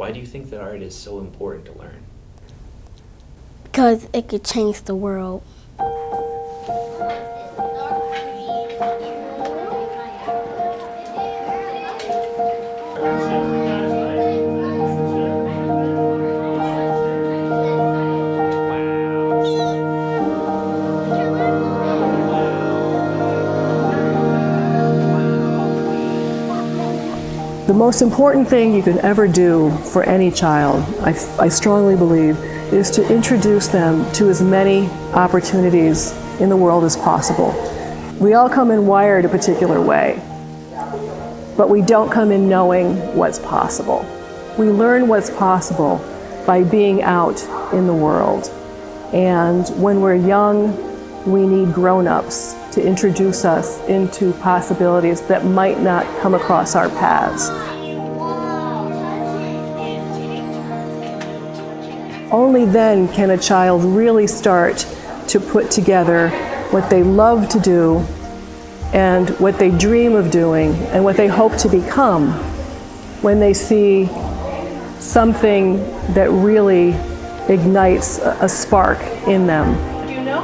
Why do you think that art is so important to learn? Because it could change the world. The most important thing you can ever do for any child, I strongly believe, is to introduce them to as many opportunities in the world as possible. We all come in wired a particular way, but we don't come in knowing what's possible. We learn what's possible by being out in the world. And when we're young, we need grown-ups to introduce us into possibilities that might not come across our paths. Only then can a child really start to put together what they love to do and what they dream of doing and what they hope to become when they see something that really ignites a spark in them. You know?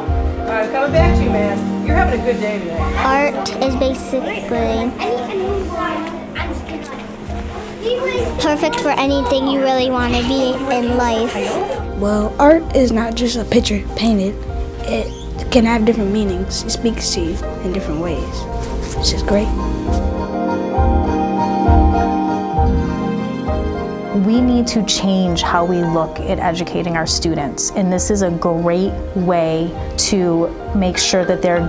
Coming back to you, man. You're having a good day today. Art is basically perfect for anything you really want to be in life. Well, art is not just a picture painted. It can have different meanings. It speaks to you in different ways. It's just great. We need to change how we look at educating our students, and this is a great way to make sure that they're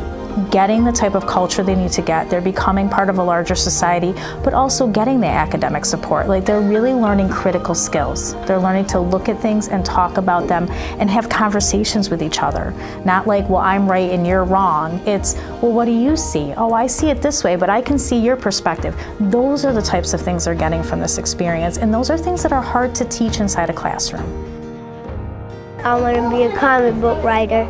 getting the type of culture they need to get, they're becoming part of a larger society, but also getting the academic support. Like, they're really learning critical skills. They're learning to look at things and talk about them and have conversations with each other. Not like, well, I'm right and you're wrong. It's, well, what do you see? Oh, I see it this way, but I can see your perspective. Those are the types of things they're getting from this experience, and those are things that are hard to teach inside a classroom. I want to be a comic book writer.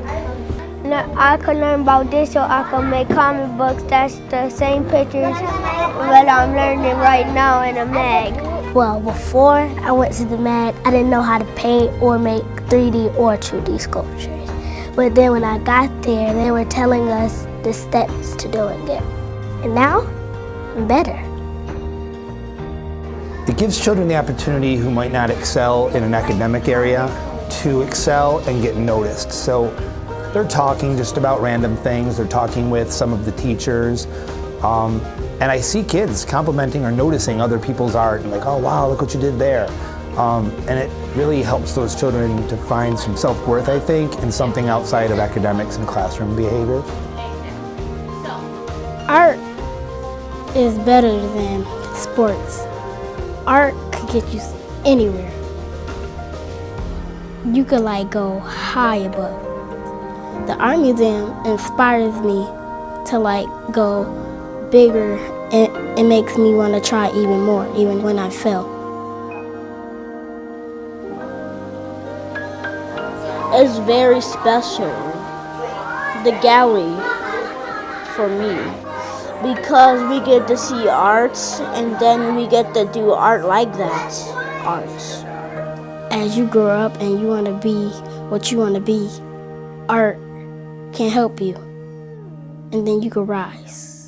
I can learn about this so I can make comic books that's the same pictures that I'm learning right now in a mag. Well, before I went to the mag, I didn't know how to paint or make 3D or 2D sculptures. But then when I got there, they were telling us the steps to doing it. And now, I'm better. It gives children the opportunity who might not excel in an academic area to excel and get noticed. So they're talking just about random things. They're talking with some of the teachers. And I see kids complimenting or noticing other people's art and like, oh wow, look what you did there. And it really helps those children to find some self-worth, I think, in something outside of academics and classroom behavior. Art is better than sports. Art could get you anywhere. You could like go high above. The art museum inspires me to like go bigger, and it makes me want to try even more, even when I fail. It's very special, the gallery, for me, because we get to see arts and then we get to do art like that, arts. As you grow up and you want to be what you want to be, art can help you, and then you can rise.